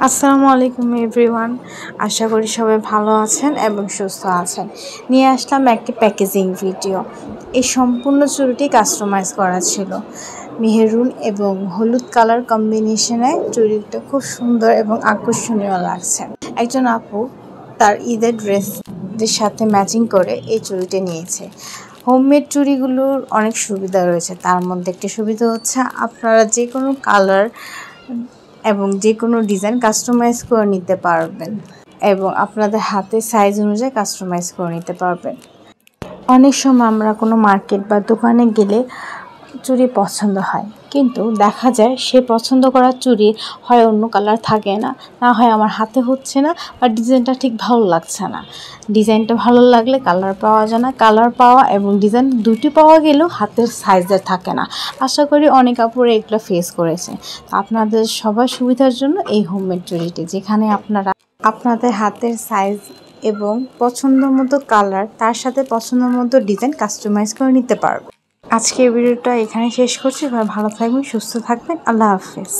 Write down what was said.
আসসালামু আলাইকুম এভরিওয়ান। আশা করি সবাই ভালো আছেন এবং সুস্থ আছেন। নিয়ে আসলাম একটি প্যাকেজিং ভিডিও। এই সম্পূর্ণ চুড়িটি কাস্টমাইজ করা ছিল। মেহেরুন এবং হলুদ কালার কম্বিনেশনে চুড়িটা খুব সুন্দর এবং আকর্ষণীয় লাগছে। একজন আপু তার ঈদের ড্রেসের সাথে ম্যাচিং করে এই চুড়িটি নিয়েছে। হোমমেড চুড়িগুলোর অনেক সুবিধা রয়েছে, তার মধ্যে একটি সুবিধা হচ্ছে আপনারা যে কোনো কালার এবং যে কোনো ডিজাইন কাস্টমাইজ করে নিতে পারবেন এবং আপনাদের হাতের সাইজ অনুযায়ী কাস্টমাইজ করে নিতে পারবেন। অনেক সময় আমরা কোনো মার্কেট বা দোকানে গেলে চুড়ি পছন্দ হয়, কিন্তু দেখা যায় সে পছন্দ করা চুড়ি হয় অন্য কালার থাকে না, না হয় আমার হাতে হচ্ছে না বা ডিজাইনটা ঠিক ভালো লাগছে না। ডিজাইনটা ভালো লাগলে কালার পাওয়া যায় না, কালার পাওয়া এবং ডিজাইন দুটি পাওয়া গেলেও হাতের সাইজের থাকে না। আশা করি অনেক আপুরা এগুলো ফেস করেছে। আপনাদের সবার সুবিধার জন্য এই হোমমেড চুড়িটি, যেখানে আপনারা আপনাদের হাতের সাইজ এবং পছন্দ মতো কালার তার সাথে পছন্দ মতো ডিজাইন কাস্টমাইজ করে নিতে পারবেন। আজকের ভিডিওটা এখানে শেষ করছি। ভালো থাকবেন, সুস্থ থাকবেন। আল্লাহ হাফেজ।